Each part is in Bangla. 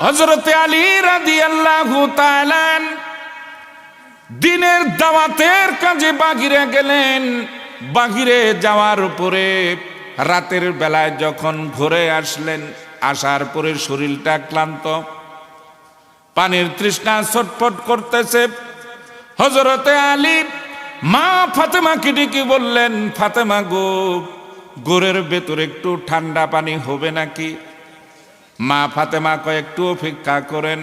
হযরত আলী রাদিয়াল্লাহু তাআলা দিনের দাওয়াতের কাজে বাহিরে গেলেন। বাহিরে যাওয়ার পরে রাতের বেলায় যখন ঘরে আসলেন, আসার পরে শরীরটা ক্লান্ত, পানির তৃষ্ণা ছটফট করতেছে। হযরতে আলী মা ফাতেমাকে ডেকে বললেন, ফাতেমা গো, গোরের ভেতরে একটু ঠান্ডা পানি হবে নাকি? মা ফাতেমা কয়েকটু অপেক্ষা করেন।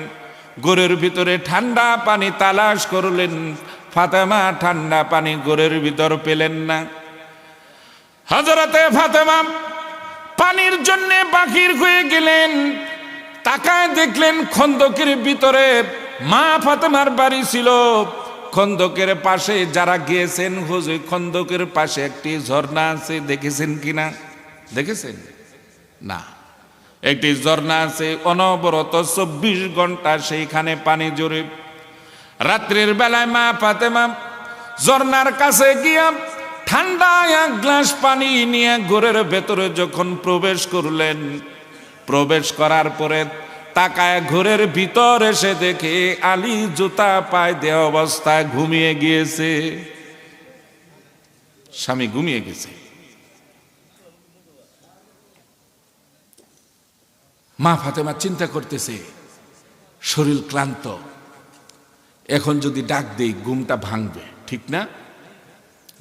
গোরের ভিতরে ঠান্ডা পানি তালাশ করলেন, ফাতেমা ঠান্ডা পানি গোরের ভিতর পেলেন না। হযরতে ফাতেমা পানির জন্য বাহির হয়ে গেলেন। তাকায় দেখলেন খন্দকের ভিতরে মা ফাতেমার বাড়ি ছিল। খন্দকের পাশে যারা গিয়েছেন হুজুর, খন্দকের পাশে একটি ঝর্ণা আছে, দেখেছেন কিনা? দেখেছেন না? একটি ঝর্ণা আছে, অনবরত 24 ঘন্টা সেইখানে পানি জোরে। রাত্রির বেলায় মা ফাতেমা ঝর্ণার কাছে গিয়া ঠান্ডা এক গ্লাস পানি নিয়ে ঘরের ভেতরে যখন প্রবেশ করলেন, প্রবেশ করার পরে তাকায় ঘরের ভিতর এসে দেখে আলী জুতা পায়ে দেওয়া অবস্থায় ঘুমিয়ে গিয়েছে। স্বামী ঘুমিয়ে গেছে। মা ফাতেমা চিন্তা করতেছে, শরীর ক্লান্ত, এখন যদি ডাক দেই ঘুমটা ভাঙবে, ঠিক না?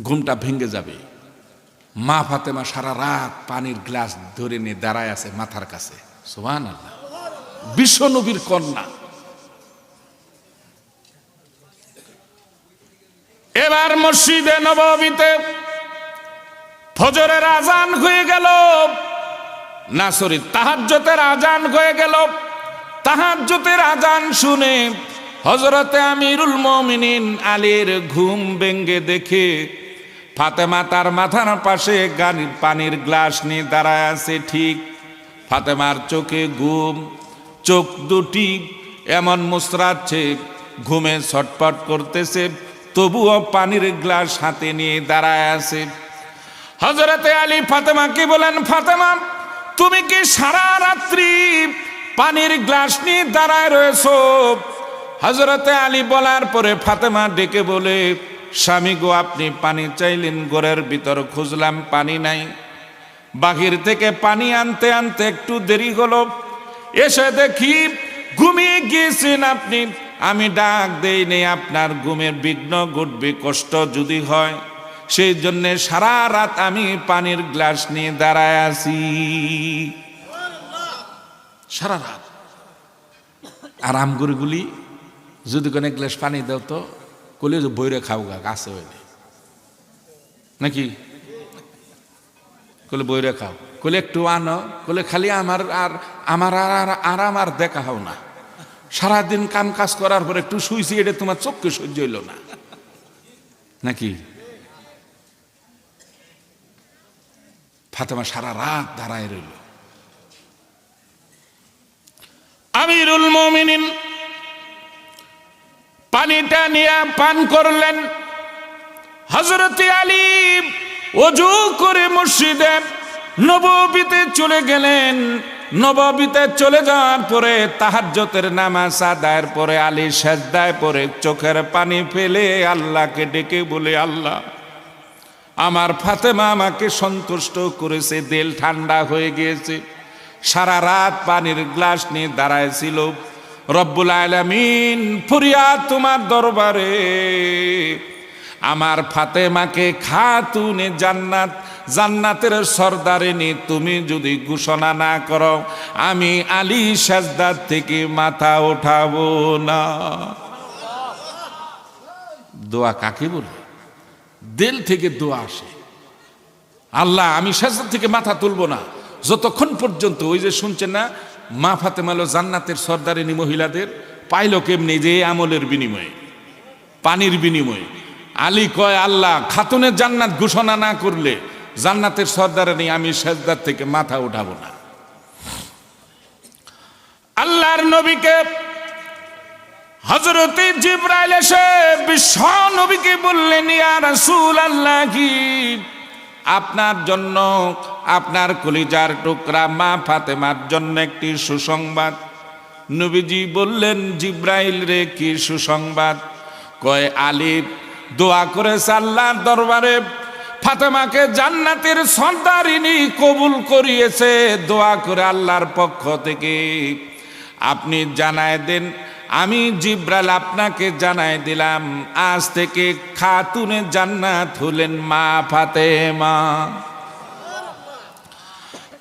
ঘুমটা ভেঙে যাবে। মা ফাতেমা সারা রাত পানির গ্লাস ধরে নিয়ে দাঁড়ায় আছে মাথার কাছে। সুবহানাল্লাহ, বিশ্ব নবীর কন্যা। এবার মসজিদে নববীতে ফজরের আজান হয়ে গেল, না সরি তাহাজ্জুদের আজান হয়ে গেল। তাহাজ্জুদের আজান শুনে হযরতে আমিরুল মুমিনিন আলীর ঘুম ভেঙে দেখে ফাতেমা তার মাথার পাশে পানির গ্লাস নিয়ে দাঁড়ায় আছে। ঠিক ফাতেমার চোখে ঘুম, চোখ দুটি এমন মুচড়াচ্ছে, ঘুমে ছটফট করতেছে, তবুও পানির গ্লাস হাতে নিয়ে দাঁড়ায় আছে। হযরতে আলী ফাতেমাকে বলেন, ফাতেমা তুমি কি সারা রাত্রি পানির গ্লাস নিয়ে দাঁড়ায় রয়েছো? হযরতে আলী বলার পরে ফাতেমা ডেকে বলে, স্বামী গো, আপনি পানি চাইলেন, ঘরের ভিতর খুঁজলাম পানি নাই, বাহির থেকে পানি আনতে আনতে একটু দেরি হলো, এসে দেখি ঘুমিয়ে গিয়েছেন আপনি। আমি ডাক দেই নেই, আপনার ঘুমের বিঘ্ন ঘটবে, কষ্ট যদি হয়, সেই জন্য সারা রাত আমি পানির গ্লাস নিয়ে দাঁড়ায় আছি, সারা রাত। আর আমগুড়িগুলি যদি কোনো গ্লাস পানি দাও তো কলে বইরে খাও গা, গাছে হইলে নাকি, কলে বইরে খাও, কলে একটু আনো, কলে খালি আমার আর আমার আর আরাম আর দেখা হও না, সারাদিন কাম কাজ করার পর একটু শুইছি, এটা তোমার চোখকে সহ্য হইল না নাকি? ফাতেমা সারা রাত দাঁড়ায় রইল। আমিরুল মুমিনিন পানিটা নিয়ে পান করলেন। হযরত আলী ওযু করে মসজিদে নববীতে চলে গেলেন। নববীতে চলে যাওয়ার পরে তাহাজ্জুদের নামাজ আদায়ের পরে আলী সেজদায় পড়ে চোখের পানি ফেলে আল্লাহকে ডেকে বলে, আল্লাহ, আমার ফাতেমা আমাকে সন্তুষ্ট করেছে, দিল ঠান্ডা হয়ে গিয়েছে, সারা রাত পানির গ্লাস নিয়ে দাঁড়ায়ছিল। রব্বুল আলামিন, ফরিয়াদ তোমার দরবারে, আমার ফাতেমাকে খাতুনে জান্নাত, জান্নাতের সর্দারিনী তুমি যদি ঘোষণা না করো, আমি আলী সাজদা থেকে মাথা ওঠাবো না। দোয়া কাকে বলে? দিল থেকে দোয়া আসে, আল্লাহ আমি সাজদা থেকে মাথা তুলবো না যতক্ষণ পর্যন্ত, ওই যে শুনছেন না, মা ফাতেমা হলো জান্নাতের সর্দারিনী মহিলাদের, পাইল কেমনি? যে আমলের বিনিময়ে, পানির বিনিময়ে। আলী কয়, আল্লাহ খাতুনের জান্নাত ঘোষণা না করলে জান্নাতের সর্দারিনী আমি সাজদার থেকে মাথা উঠাবো না। আল্লাহর নবীকে হযরতে জিবরাইল এসে বিশ্ব নবীকে বললেন, ইয়া রাসূলুল্লাহ, আপনার জন্য, আপনার কলিজার টুকরা মা ফাতেমার জন্য একটি সুসংবাদ। নবীজি বললেন, জিব্রাইল রে কি সুসংবাদ? কয় আলী দোয়া করেছে আল্লাহর দরবারে, ফাতেমাকে জান্নাতের সর্দারিনী কবুল করিয়েছে। দোয়া করে আল্লাহর পক্ষ থেকে আপনি জানায় দেন, আমি জিব্রাইল আপনাকে জানায় দিলাম, আজ থেকে খাতুনে জান্নাত হলেন মা ফাতেমা।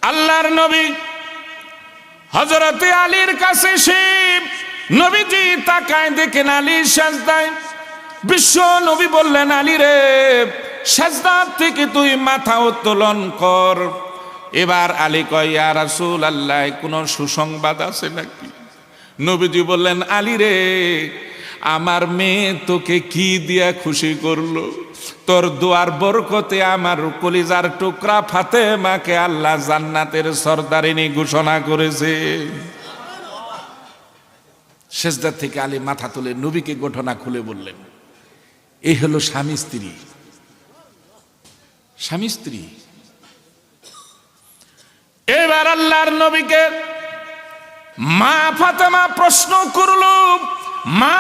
আল্লাহর নবী হযরতে আলীর কাছে সে নবীজি তাকায় দেখেন আলী সাজদায়। বিশ্ব নবী বললেন, আলী রে সাজদা থেকে তুই মাথা উত্তোলন কর। এবার আলী কয়, ইয়া রাসূলুল্লাহ, কোনো সুসংবাদ আছে নাকি? নবীজি বললেন, আলী রে আমার মেয়ে তোকে কি দিয়া খুশি করলো? তোর দোয়ার বরকতে আমার কলিজার টুকরা ফাতেমাকে আল্লাহ জান্নাতের সর্দারিনী ঘোষণা করেছে। সেজদা থেকে আলী মাথা তুলে নবীকে ঘটনা খুলে বললেন। এই হলো স্বামী স্ত্রী। স্বামী স্ত্রী। এবার আল্লাহর নবীকে মা ফাতেমা প্রশ্ন করল। মা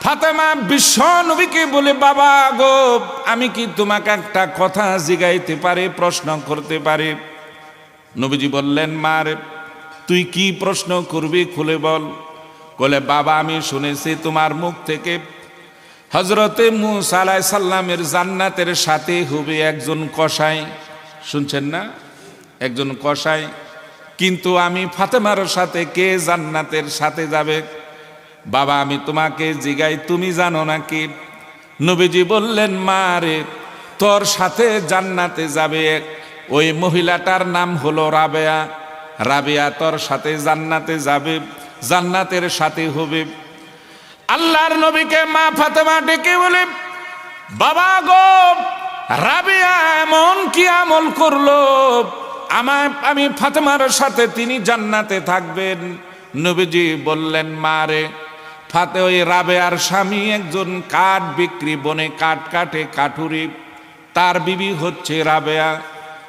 ফাতেমা বিশ্ব নবীকে বলে, বাবা গো, আমি কি তোমাকে একটা কথা জিগাইতে পারি, প্রশ্ন করতে পারি? নবীজি বললেন, মা রে তুই কি প্রশ্ন করবি খুলে বল। বলে, বাবা আমি শুনেছি তোমার মুখ থেকে হযরতে মূসা আলাইহিস সালামের জান্নাতের সাথে হবে একজন কসাই। শুনছেন না? একজন কসাই। কিন্তু আমি ফাতেমার সাথে কে জান্নাতের সাথে যাবে? বাবা আমি তোমাকে জিগাই, তুমি জানো নাকি? নবীজি বললেন, মা রে তোর সাথে জান্নাতে যাবে ওই মহিলাটার নাম হলো রাবেয়া। রাবেয়া তোর সাথে জান্নাতে যাবে, জান্নাতের সাথে হবে। আল্লাহর নবীকে মা ফাতেমা ডেকে বলে, বাবা গো, রাবেয়া এমন কি আমল করলো আমি ফাতেমার সাথে তিনি জান্নাতে থাকবেন? নবীজি বললেন, মা রে ওই রাবেয়ার স্বামী একজন কাঠ বিক্রি, বনে কাঠ কাটে, কাঠুরি। তার বিবি হচ্ছে রাবেয়া।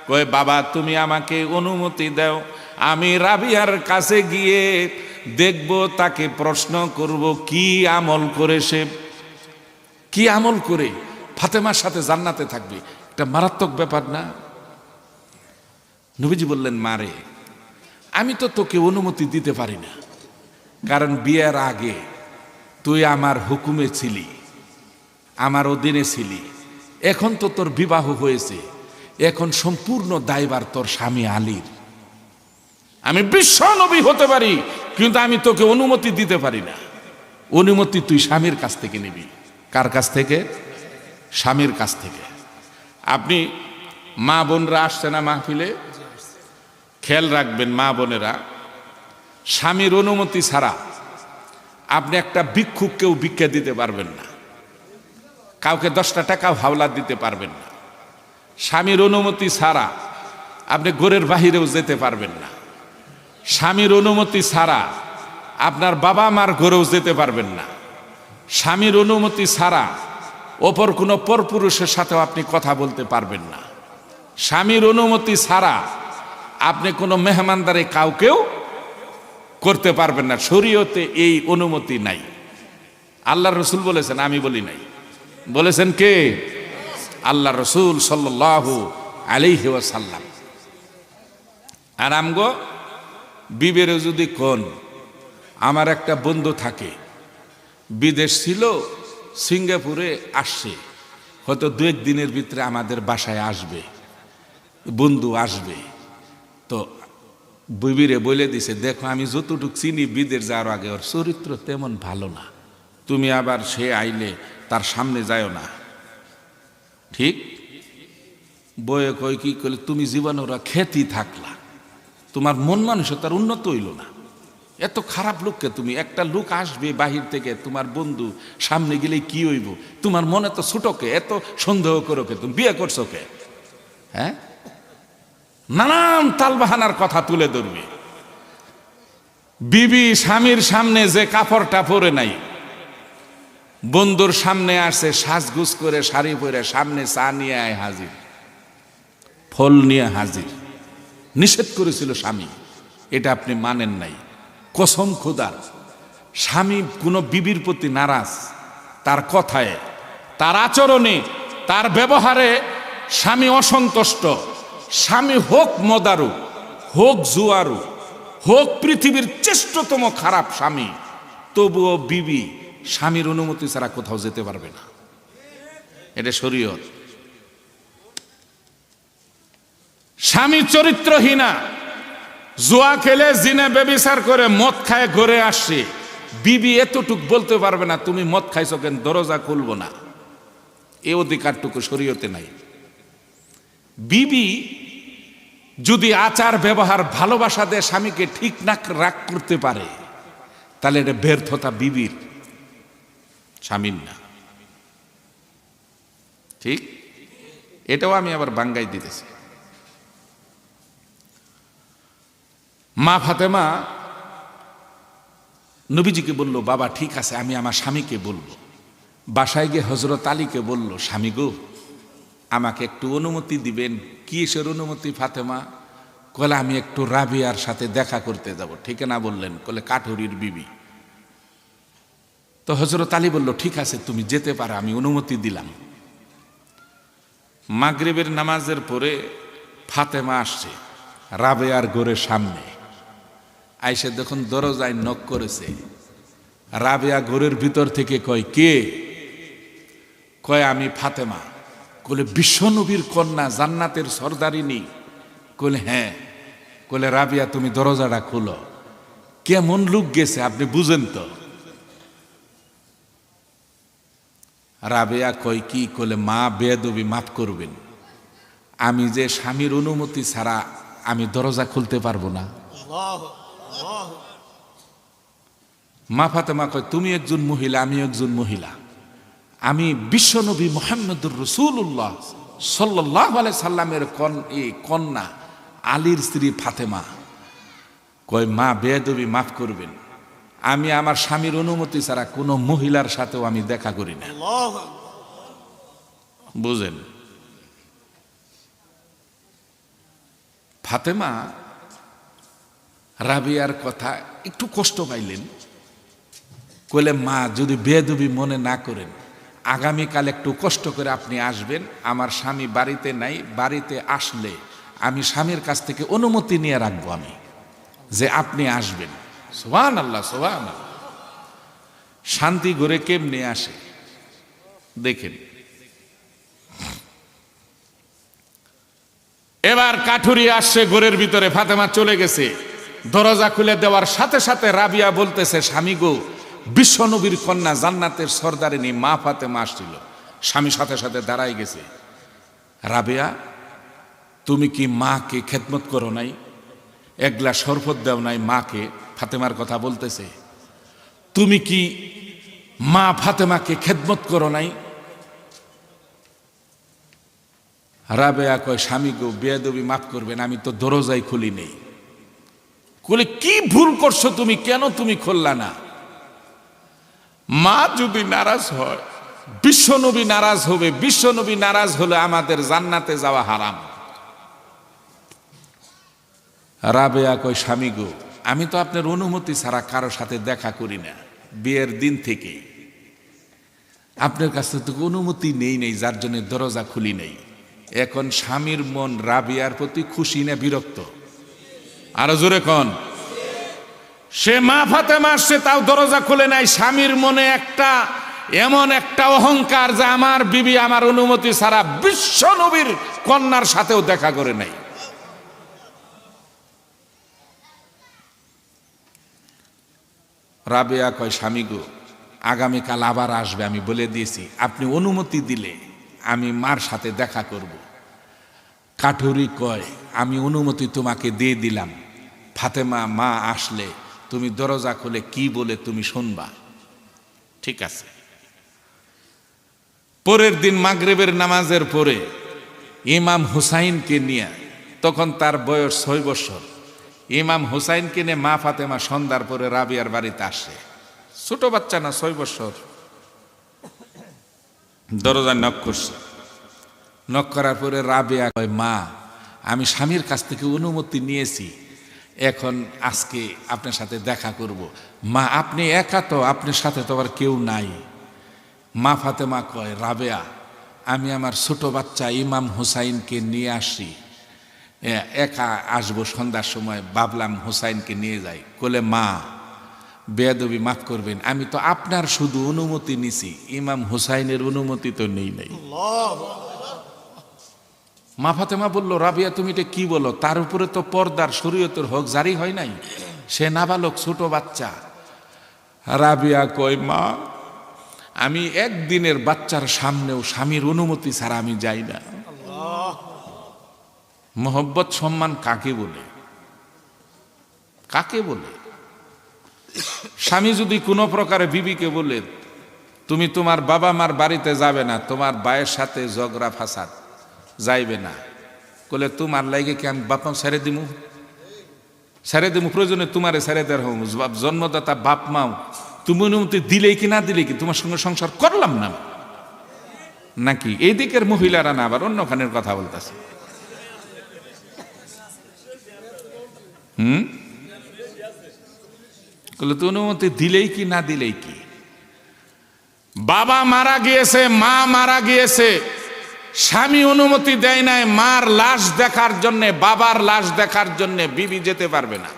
কই বাবা তুমি আমাকে অনুমতি দাও, আমি রাবেয়ার কাছে গিয়ে দেখব, তাকে প্রশ্ন করব কি আমল করে সে, কি আমল করে ফাতেমার সাথে জান্নাতে থাকবে। এটা মারাত্মক ব্যাপার না? নবীজি বললেন, মা রে আমি তো তোকে অনুমতি দিতে পারি না, কারণ বিয়ের আগে তুই আমার হুকুমে ছিলি, আমার অধীনে ছিলি। এখন তো তোর বিবাহ হয়েছে, এখন সম্পূর্ণ দায়ভার তোর স্বামী আলীর। আমি বিশ্ব নবী হতে পারি, কিন্তু আমি তোকে অনুমতি দিতে পারি না। অনুমতি তুই স্বামীর কাছ থেকে নিবি। কার কাছ থেকে? স্বামীর কাছ থেকে। আপনি মা বোনরা আসছে না মাহফিলে? খেয়াল রাখবেন মা বোনেরা, স্বামীর অনুমতি ছাড়া আপনি একটা ভিক্ষুককেও ভিক্ষা দিতে পারবেন না, কাউকে 10টা টাকাও হাওলা দিতে পারবেন না। স্বামীর অনুমতি ছাড়া আপনি ঘরের বাহিরেও যেতে পারবেন না। স্বামীর অনুমতি ছাড়া আপনার বাবা মার ঘরেও যেতে পারবেন না। স্বামীর অনুমতি ছাড়া অপর কোনো পরপুরুষের সাথেও আপনি কথা বলতে পারবেন না। স্বামীর অনুমতি ছাড়া আপনি কোনো মেহমানদারি কাউকেও করতে পারবেন না। শরীয়তে এই অনুমতি নাই। আল্লাহর রাসূল বলেছেন, আমি বলি নাই। বলেছেন কে? আল্লাহর রাসূল সাল্লাল্লাহু আলাইহি ওয়াসাল্লাম। আর আমগো বিবেরে যদি কোন, আমার একটা বন্ধু থাকে, বিদেশ ছিল, সিঙ্গাপুরে আসছে, হয়তো 2-1 দিনের ভিতরে আমাদের বাসায় আসবে, বন্ধু আসবে, তো বিবিরে বলে দিছে, দেখো আমি যতটুকু চিনি বিদেশ যাওয়ার আগে ওর চরিত্র তেমন ভালো না, তুমি আবার সে আইলে তার সামনে যাও না। ঠিক? বয়ে কই কি করলে, তুমি জীবনে ওরা খ্যাতি থাকলা, তোমার মন মানসিকতার উন্নত হইল না। এত খারাপ লোককে তুমি, একটা লোক আসবে বাহির থেকে, তোমার বন্ধু সামনে গেলে কি হইব, তোমার মনে তো ছোটকে, এত সন্দেহ করো কে, তুমি বিয়ে করছো কে? হ্যাঁ, নানান তালবাহানার কথা তুলে ধরবে। বিবি স্বামীর সামনে যে কাপড়টা পরে নাই, বন্ধুর সামনে আসে সাজগুজ করে, শাড়ি পরে, সামনে চা নিয়ে আয় হাজির, ফল নিয়ে হাজির। নিষেধ করেছিল স্বামী, এটা আপনি মানেন নাই। কসম খোদার, স্বামী কোনো বিবির প্রতি নারাজ, তার কথায়, তার আচরণে, তার ব্যবহারে স্বামী অসন্তুষ্ট, স্বামী হোক মদারু, হোক জুয়ারু, হোক পৃথিবীর শ্রেষ্ঠতম খারাপ স্বামী, তবুও বিবি স্বামীর অনুমতি ছাড়া কোথাও যেতে পারবে না। এটা শরীয়ত। স্বামী চরিত্রহীনা, জুয়া খেলে জিনে ব্যভিচার করে মদ খায় ঘরে আসছে, বিবি এতটুক বলতে পারবে না তুমি মদ খাইছো কেন, দরজা খুলবো না। এ অধিকারটুকু শরীয়তে নাই। বিবি যদি আচার ব্যবহার ভালোবাসা দিয়ে স্বামীকে ঠিক না রাগ করতে পারে, তাহলে এটা ব্যর্থতা বিবির, স্বামীর না। ঠিক? এটাও আমি আবার বাঙ্গাই দিতেছি। মা ফাতেমা নবীজিকে বলল, বাবা ঠিক আছে, আমি আমার স্বামীকে বলবো। বাসায় গিয়ে হযরত আলীকে বলল, স্বামী গো, আমাকে একটু অনুমতি দিবেন। কিসের অনুমতি ফাতেমা? কলে আমি একটু রাবিয়ার সাথে দেখা করতে যাব। ঠিক না বললেন? কলে কাঠুরির বিবি। তো হযরত আলী বলল, ঠিক আছে তুমি যেতে পারো, আমি অনুমতি দিলাম। মাগরিবের নামাজের পরে ফাতেমা আসছে রাবেয়ার ঘরের সামনে। আইসে দেখুন দরজায় নক করেছে। রাবেয়া ঘরের ভিতর থেকে কয়, কে? কয়, আমি ফাতেমা। কলে বিশ্বনবীর কন্যা, জান্নাতের সরদারিনী? কলে হ্যাঁ। কলে রাবিয়া তুমি দরজাটা খুলো। কেমন লোক গেছে আপনি বুঝেন তো? রাবেয়া কয় কি? কলে মা বেয়াদবি মাফ করবেন, আমি যে স্বামীর অনুমতি ছাড়া আমি দরজা খুলতে পারবো না। মা ফাতেমা কয়, তুমি একজন মহিলা, আমি একজন মহিলা, আমি বিশ্বনবী মুহাম্মদুর রাসূলুল্লাহ সাল্লাল্লাহু আলাইহি সাল্লামের কন্যা আলীর স্ত্রী ফাতেমা। কয় মা বেয়াদবি মাফ করবেন, আমি আমার স্বামীর অনুমতি ছাড়া কোনো মহিলার সাথেও আমি দেখা করি না। বুঝেন? ফাতেমা রাবিয়ার কথা একটু কষ্ট পাইলেন। কইলে মা যদি বেয়াদবি মনে না করেন, আগামীকাল একটু কষ্ট করে আপনি আসবেন, আমার স্বামী বাড়িতে নাই, বাড়িতে আসলে আমি স্বামীর কাছ থেকে অনুমতি নিয়ে রাখবো আমি, যে আপনি আসবেন। সুবহানাল্লাহ, সুবহানাল্লাহ। শান্তি ঘরে কেমনে আসে দেখেন। এবার কাঠুরি আসছে ঘরের ভিতরে, ফাতেমা চলে গেছে। দরজা খুলে দেওয়ার সাথে সাথে রাবিয়া বলতেছে, স্বামী গো, বিশ্বনবীর কন্যা জান্নাতের সরদারিনী মা ফাতেমা আসছিল। স্বামী সাথে সাথে দাঁড়াই গেছে। রাবিয়া, তুমি কি মাকে খেদমত করো নাই? এক গ্লাস শরবত দাও নাই মাকে? ফাতেমার কথা বলতেছে। তুমি কি মা ফাতেমাকে খেদমত করো নাই? রাবেয়া কয়, স্বামী গো, বেয়াদবি মাফ করবেন, আমি তো দরজাই খুলি নেই। বলে, কি ভুল করছো তুমি, কেন তুমি খুললা না? মা যদি নারাজ হয়, বিশ্বনবী নারাজ হবে, বিশ্বনবী নারাজ হলে আমাদের জান্নাতে যাওয়া হারাম। রাবেয়া কয়, স্বামী গো, আমি তো আপনার অনুমতি ছাড়া কারো সাথে দেখা করি না বিয়ের দিন থেকে, আপনার কাছে তো অনুমতি নেই, যার জন্য দরজা খুলি নেই। এখন স্বামীর মন রাবিয়ার প্রতি খুশি না বিরক্ত? আরো জোরে কোন। সে মা ফাতেমা আসছে, তাও দরজা খুলে নাই। স্বামীর মনে এমন একটা অহংকার যে আমার বিবি আমার অনুমতি ছাড়া বিশ্ব নবীর কন্যার সাথেও দেখা করে নাই। রাবেয়া কয়, স্বামী গো, আগামীকাল আবার আসবে, আমি বলে দিয়েছি, আপনি অনুমতি দিলে আমি মার সাথে দেখা করব। কাঠুরি কয়, আমি অনুমতি তোমাকে দিয়ে দিলাম, ফাতেমা মা আসলে তুমি দরজা খুলে কি বলে তুমি শুনবা। ঠিক আছে। পরের দিন মাগরিবের নামাজের পরে ইমাম হুসাইনকে নিয়ে, তখন তার বয়স 6 বছর, ইমাম হুসাইনকে নিয়ে মা ফাতেমা সন্ধ্যার পরে রাবিয়ার বাড়িতে আসে। ছোট বাচ্চা না, 6 বছর। দরজা নক করছে। নক করার পরে রাবিয়া কয়, মা, আমি স্বামীর কাছ থেকে অনুমতি নিয়েছি, এখন আজকে আপনার সাথে দেখা করব। মা আপনি একা তো, আপনার সাথে তো আবার কেউ নাই। মা ফাতেমা কয়, রাবেয়া আমি আমার ছোট বাচ্চা ইমাম হুসাইনকে নিয়ে আসি, একা আসবো সন্ধ্যার সময়, ভাবলাম হুসাইনকে নিয়ে যাই। বলে মা বেয়াদবি মাফ করবেন, আমি তো আপনার শুধু অনুমতি নিছি, ইমাম হুসাইনের অনুমতি তো নেই নাই। মা ফাতেমা বলল, রাবিয়া তুমি এটা কি বলো? তার উপরে তো পর্দার শরীয়তের হক জারি হয় নাই, সে নাবালক ছোট বাচ্চা। রাবিয়া কয়, মা আমি একদিনের বাচ্চার সামনেও স্বামীর অনুমতি ছাড়া আমি যাই না। মোহব্বত সম্মান কাকে বলে? কাকে বলে? স্বামী যদি কোনো প্রকারে বিবিকে বলে তুমি তোমার বাবা মার বাড়িতে যাবে না, তোমার ভাইয়ের সাথে ঝগড়া ফাসাদ যাইবে না, বলে তোমার লাগে কি আমি বাপ মা ছেড়ে দিমু? ছেড়ে দিমু? প্রয়োজনে তোমারে ছেড়ে দেওয়ার হোম, জন্মদাতা বাপ মাও তুমি অনুমতি দিলেই কি না দিলে কি তোমার সঙ্গে সংসার করলাম না নাকি? এই দিকের মহিলারা না আবার অন্যখানের কথা বলতেছে। তুই অনুমতি দিলেই কি না দিলেই কি? বাবা মারা গিয়েছে, মা মারা গিয়েছে, স্বামী অনুমতি দেয় নাই মার লাশ দেখার জন্যে, বাবার লাশ দেখার জন্যে, বিবি যেতে পারবে না।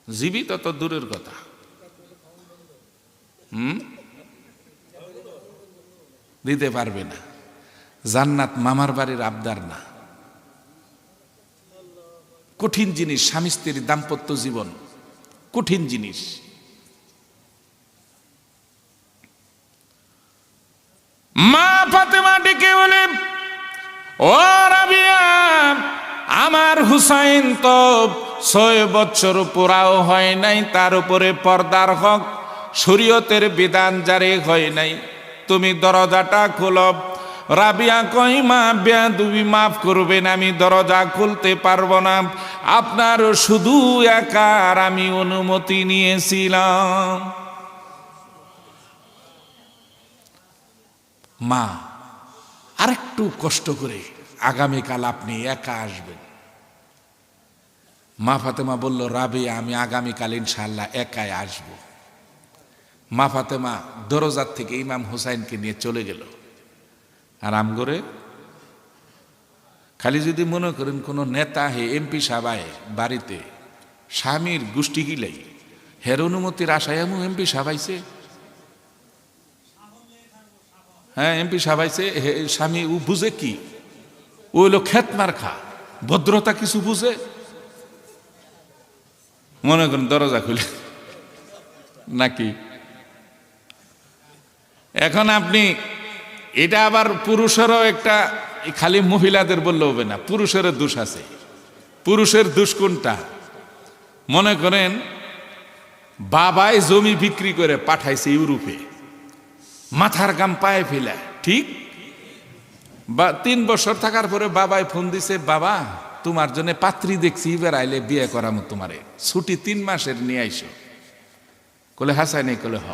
জীবিত তো দূরের কথা। দিতে পারবে না। জান্নাত মামার বাড়ির আবদার না। কঠিন জিনিস স্বামী স্ত্রীর দাম্পত্য জীবন, কঠিন জিনিস। মা ফাতেমা ডেকে বলে, ও রাবিয়া আমার হুসাইন তো 6 বছর পুরাও হয় নাই, তার উপরে পর্দার হক শরীয়তের বিধান জারি হয় নাই, তুমি দরজাটা খোলো। রাবিয়া কই, মা বেয়াদবি মাফ করবেন, আমি দরজা খুলতে পারবো না, আপনার শুধু একার আমি অনুমতি নিয়েছিলাম। মা আরেকটু কষ্ট করে আগামীকাল আপনি একা আসবেন। মা ফাতেমা বলল, রাবিয়া আমি আগামীকাল ইনশাআল্লাহ একাই আসব। মা ফাতেমা দরজার থেকে ইমাম হুসাইনকে নিয়ে চলে গেল আরাম করে। খালি যদি মনে করেন কোন নেতা হে এমপি সাহেব বাড়িতে, স্বামীর গোষ্ঠী গিলাই হের অনুমতির আশায় এমন এমপি সাহেব আইছে, হ্যাঁ এমপি সাহেব আইছে, স্বামী ও বুঝে কি? ও হলো খেত মার খা, ভদ্রতা কিছু বুঝে? মনে করেন দরজা খুলে নাকি? এখন আপনি এটা আবার পুরুষেরও একটা, খালি মহিলাদের বললে হবে না, পুরুষেরও দোষ আছে। পুরুষের দোষ কোনটা? মনে করেন বাবাই জমি বিক্রি করে পাঠাইছে ইউরোপে, মাথার গাম পায়ে ফেলা, ঠিক? বা 3 বছর থাকার পরে বাবাই ফোন দিছে, বাবা তোমার জন্য পাত্রী দেখছি, এবার আইলে বিয়ে করামো তোমারে, ছুটি 3 মাসের নিয়ে আইসো। কলে হাসাই নেই? কলে হ।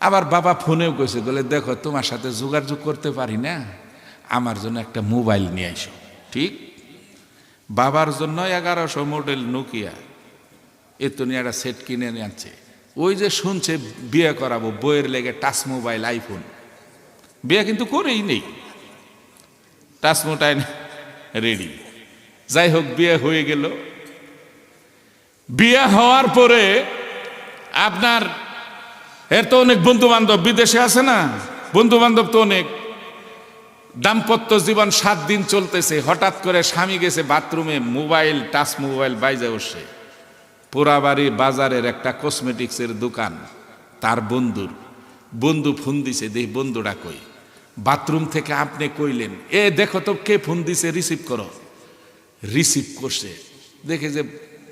আবার বাবা ফোনেও কইছে, বলে দেখো তোমার সাথে যোগাযোগ করতে পারি না, আমার জন্য একটা মোবাইল নিয়ে আইসো, ঠিক? বাবার জন্য 1100 মডেল নোকিয়া এত নিয়ে একটা সেট কিনে নিয়ে আনছে। ওই যে শুনছে বিয়ে করাবো, বইয়ের লেগে টাচ মোবাইল, আইফোন, বিয়ে কিন্তু করেই নেই, টাচ মোবাইল রেডি। যাই হোক বিয়ে হয়ে গেল। বিয়ে হওয়ার পরে আপনার এর তো অনেক বন্ধু বান্ধব বিদেশে আছে না, বন্ধু বান্ধব তো অনেক। দাম্পত্য জীবন 7 দিন চলতেছে, হঠাৎ করে স্বামী গেছে বাথরুমে, মোবাইল, টাচ মোবাইল বাইজে বসে। পোড়াবাড়ি বাজারের একটা কসমেটিক্সের দোকান, তার বন্ধু ফোন দিছে, দেখ বন্ধুটা কই। বাথরুম থেকে আপনি কইলেন, এ দেখো তো কে ফোন দিছে, রিসিভ করো। রিসিভ করছে, দেখে যে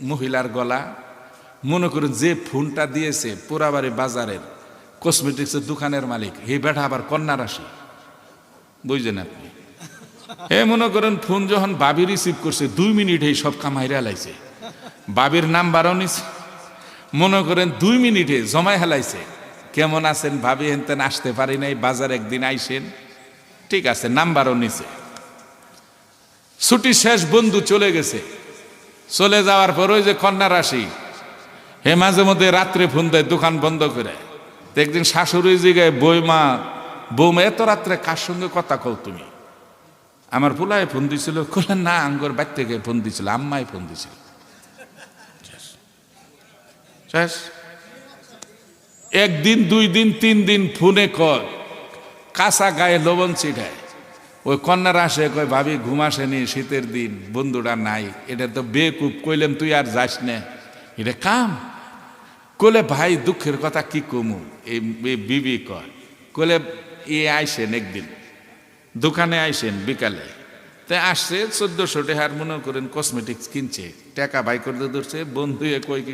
মহিলার গলা। মনে করুন যে ফোনটা দিয়েছে পোড়াবাড়ি বাজারের কসমেটিক্সের দোকানের মালিক, এই বেটা আবার কন্যা রাশি, বুঝলেন আপনি? মনে করেন ফোন যখন বাবি রিসিভ করছে, 2 মিনিট এই সব কামাইরা লাইছে, বাবির নাম্বারও নিছে। মনে করেন 2 মিনিটে জমায় হেলাইছে, কেমন আছেন ভাবি, হেনতেন আসতে পারি নাই, বাজার একদিন আইসেন, ঠিক আছে, নাম্বারও নিছে। ছুটি শেষ, বন্ধু চলে গেছে। চলে যাওয়ার পর ওই যে কন্যা রাশি হে মাঝে মধ্যে রাত্রে ফোন দেয় দোকান বন্ধ করে। তো একদিন শাশুড়ি জিগায় বৌমা এত রাত্রে কার সঙ্গে কথা কও তুমি? আমার পোলায় ফোন দিছিল। কইলেন না, আঙ্গর বাড়ি থেকে ফোন দিছিল, আম্মাই ফোন দিছিল। একদিন 2 দিন 3 দিন ফোনে কয়, কাঁচা গায়ে লবণ ছিটায়। ওই কন্যারা আসে কয় ভাবি ঘুম আসেনি, শীতের দিন, বন্ধুটা নাই। এটা তো বেকুব, কইলাম তুই আর যাস না, এটা কাম। কলে ভাই দুঃখের কথা কি কমু, এই বিবি কয়। কলে আইসেন একদিন দোকানে, আইসেন বিকালে। তাই আসছে 1400 টাকার মনে করেন কসমেটিক্স কিনছে, টাকা বাই করতে ধরছে। বন্ধু কই কি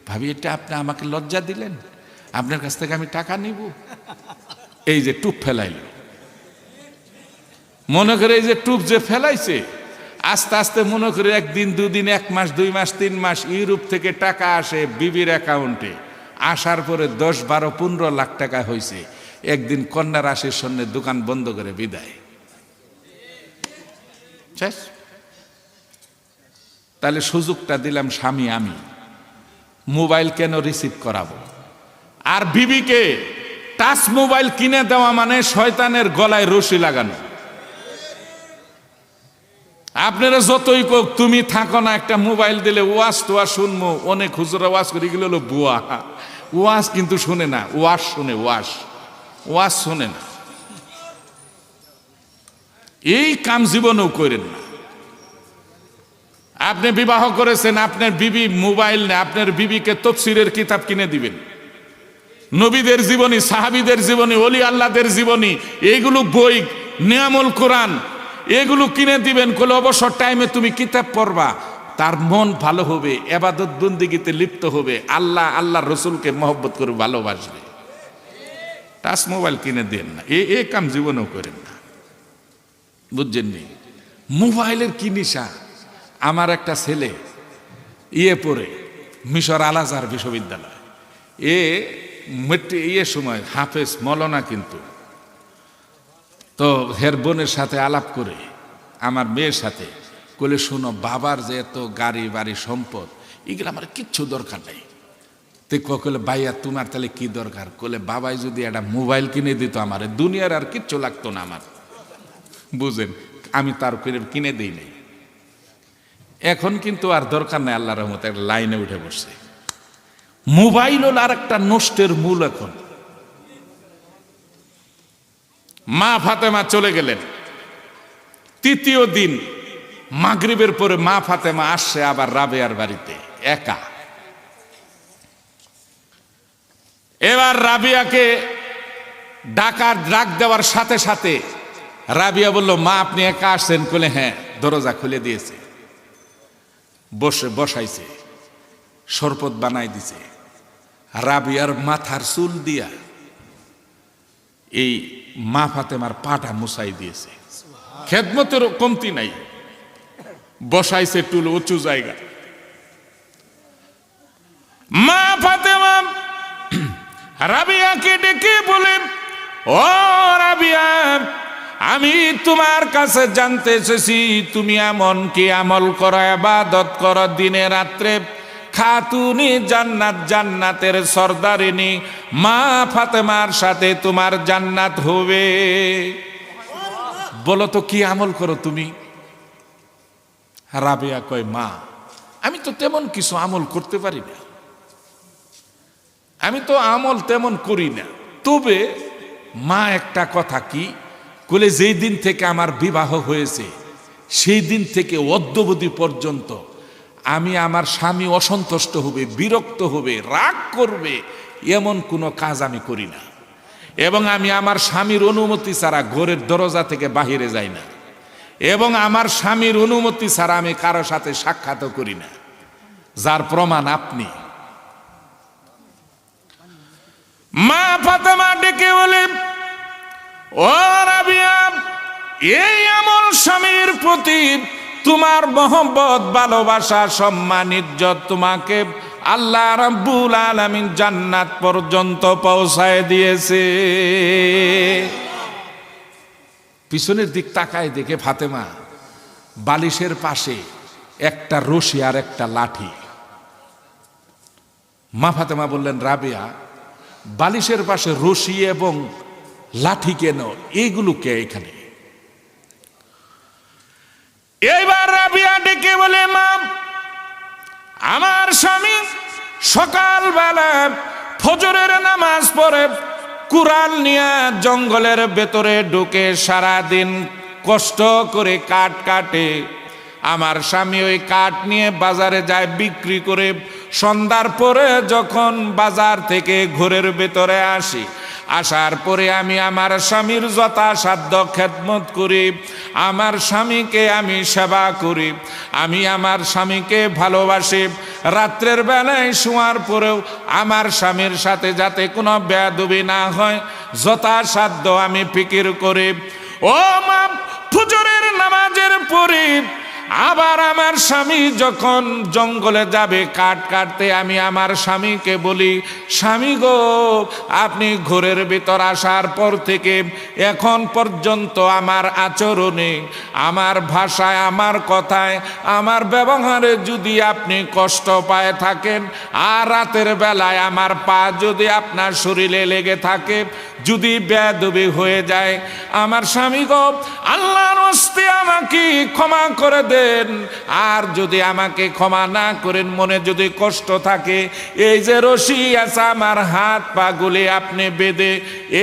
ভাবি এটা আপনি আমাকে লজ্জা দিলেন, আপনার কাছ থেকে আমি টাকা নিব? এই যে টুপ ফেলাইল, মনে করে এই যে টুপ যে ফেলাইছে, আস্তে আস্তে মনে করে 1 দিন 2 দিন 1 মাস 2 মাস 3 মাস ইউরোপ থেকে টাকা আসে বিবির অ্যাকাউন্টে। আসার পরে 10 12 15 লাখ টাকা হয়েছে। একদিন কন্যা রাশির সামনে দোকান বন্ধ করে বিদায়। তাহলে সুযোগটা দিলাম স্বামী আমি, মোবাইল কেন রিসিভ করাবো? আর বিবিকে টাচ মোবাইল কিনে দেওয়া মানে শয়তানের গলায় রশি লাগানো। আপনারা যতই কোক তুমি থাকো না, একটা মোবাইল দিলে ওয়াজ টোয়াজ শুনবো। অনেক হুজুরা ওয়াজ করে, এগুলো হলো বুয়া। ওয়াজ কিন্তু শুনে না, ওয়াজ শুনে, ওয়াজ শুনে না। এই কাম জীবনেও করেন না। আপনি বিবাহ করেছেন, আপনার বিবি মোবাইল নেই, আপনার বিবিকে তাফসীরের কিতাব কিনে দিবেন। নবীদের জীবনী, সাহাবীদের জীবনী, ওলি আল্লাহদের জীবনী, এইগুলো বই, নিয়ামুল কোরআন, এগুলো কিনে দিবেন। কোলে অবসর টাইমে তুমি কিতাব পড়বা, তার মন ভালো হবে, ইবাদত বন্দেগীতে লিপ্ত হবে, আল্লাহর রসুলকে মহব্বত করে ভালোবাসবে। টাচ মোবাইল কিনে দেন না, এই কাম জীবনেও করেন না, বুঝছেন নি? মোবাইলের কি নিশা। আমার একটা ছেলে পড়ে মিশর আল আজহার বিশ্ববিদ্যালয়, সময় হাফেজ মৌলানা, কিন্তু তো হের বোনের সাথে আলাপ করে আমার মেয়ের সাথে কলে, শোনো বাবার যে এত গাড়ি বাড়ি সম্পদ, এগুলো আমার কিচ্ছু দরকার নেই। তুই কলে ভাইয়া তোমার তাহলে কি দরকার? কলে বাবাই যদি একটা মোবাইল কিনে দিত আমার, দুনিয়ার আর কিচ্ছু লাগতো না আমার। বুঝেন, আমি তার কিনে দিই নাই। এখন কিন্তু আর দরকার নেই, আল্লাহর রহমতে একটা লাইনে উঠে বসছে। মোবাইল হল আর একটা নষ্টের মূল। এখন মা ফাতেমা চলে গেলেন। 3য় দিন মাগরিবের পরে মা ফাতেমা আসছে আবার রাবেয়ার বাড়িতে একা। এবার রাবিয়াকে ডাক দেওয়ার সাথে সাথে রাবিয়া বলল, মা আপনি একা আসছেন? বলে হ্যাঁ। দরজা খুলে দিয়েছে, বসাইছে, শরবত বানাই দিছে। রাবিয়ার মাথার চুল দিয়া এই মা ফাতেমার পাটা মুছাই দিয়েছে। খেদমতের কমতি নাই, বসাইছে টুল উঁচু জায়গা। মা ফাতেমা রাবিয়াকে ডেকে বলেন, ও রাবিয়া, আমি তোমার কাছে জানতে এসেছি তুমি এমন কি আমল করো, ইবাদত করো দিনে রাত্রে, খাতুনি জান্নাত, জান্নাতের সর্দারিনী মা ফাতেমার সাথে তোমার জান্নাত হবে। বলো তো কি আমল করো তুমি? রাবিয়া কয়, মা আমি তো তেমন কিছু আমল করতে পারি না, আমি তো আমল তেমন করি না। তবে মা একটা কথা কি বলে, যেই দিন থেকে আমার বিবাহ হয়েছে সেই দিন থেকে অদ্যবধি পর্যন্ত আমি আমার স্বামী অসন্তুষ্ট হবে, বিরক্ত হবে, রাগ করবে, এমন কোনো কাজ আমি করি না। এবং আমি আমার স্বামীর অনুমতি ছাড়া ঘরের দরজা থেকে বাহিরে যাই না, এবং আমার স্বামীর অনুমতি ছাড়া আমি কারো সাথে সাক্ষাৎও করি না, যার প্রমাণ আপনি। মা ফাতেমা ডেকে বলে, ও রাবিয়া, এই আমল স্বামীর প্রতি তোমার মহব্বত, ভালোবাসা, সম্মান, ইজ্জত তোমাকে আল্লাহ রাব্বুল আলামিন জান্নাত পর্যন্ত পৌঁছায় দিয়েছে। পিছনের দিক তাকায় দেখে ফাতেমা বালিশের পাশে একটা রশি আর একটা লাঠি। মা ফাতেমা বললেন, রাবেয়া, বালিশের পাশে রশি এবং লাঠি কেন, এইগুলো কে এখানে? এইবার রাবেয়া ডেকে বলে, মা, আমার স্বামী সকালবেলা ফজরের নামাজ পড়ে কুরআন নিয়ে জঙ্গলের ভেতরে ঢুকে সারাদিন কষ্ট করে কাঠ কাটে। আমার স্বামী ওই কাঠ নিয়ে বাজারে যায় বিক্রি করে। সন্ধ্যার পরে যখন বাজার থেকে ঘরের ভেতরে আসি, আসার পরে আমি আমার স্বামীর যথাসাধ্য খেদমত করি, আমার স্বামীকে আমি সেবা করি, আমি আমার স্বামীকে ভালোবাসি। রাত্রের বেলায় শোয়ার পরেও আমার স্বামীর সাথে যাতে কোনো বেয়াদবি না হয় যথাসাধ্য আমি ফিকির করি। ও মা, ফজরের নামাজের পরে আবার আমার স্বামী যখন জঙ্গলে যাবে কাঠ কাটতে, আমি আমার স্বামীকে বলি, স্বামী গো, আপনি ঘরের ভিতর আসার পর থেকে এখন পর্যন্ত আমার আচরণে, আমার ভাষায়, আমার কথায়, আমার ব্যবহারে যদি আপনি কষ্ট পায় থাকেন, আর রাতের বেলায় আমার পা যদি আপনার শরীরে লেগে থাকে, যদি বেয়াদবি হয়ে যায়, আমার স্বামী গো, আল্লাহর হস্তে আমাকে ক্ষমা করে দেন। আর যদি আমাকে ক্ষমা না করেন, মনে যদি কষ্ট থাকে, এই যে রশি আছে আমার হাত পা গুলি আপনি বেঁধে,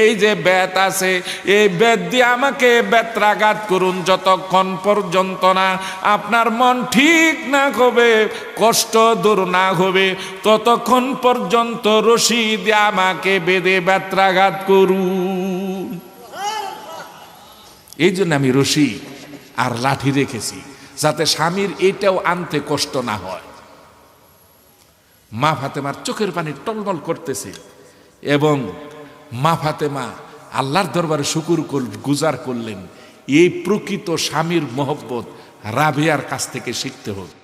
এই যে বেত আছে, এই বেত দিয়ে আমাকে বেত্রাঘাত করুন, যতক্ষণ পর্যন্ত না আপনার মন ঠিক না হবে, কষ্ট দূর না হবে, ততক্ষণ পর্যন্ত রশি দিয়ে আমাকে বেঁধে বেত্রাঘাত করুন। এই জন্য আমি রশি আর লাঠি রেখেছি, যাতে স্বামীর এটাও আনতে কষ্ট না হয়। মা ফাতেমার চোখের পানি টলমল করতেছে এবং মা ফাতেমা আল্লাহর দরবারে শুকুর গুজার করলেন। এই প্রকৃত স্বামীর মহব্বত রাবেয়ার কাছ থেকে শিখতে হবে।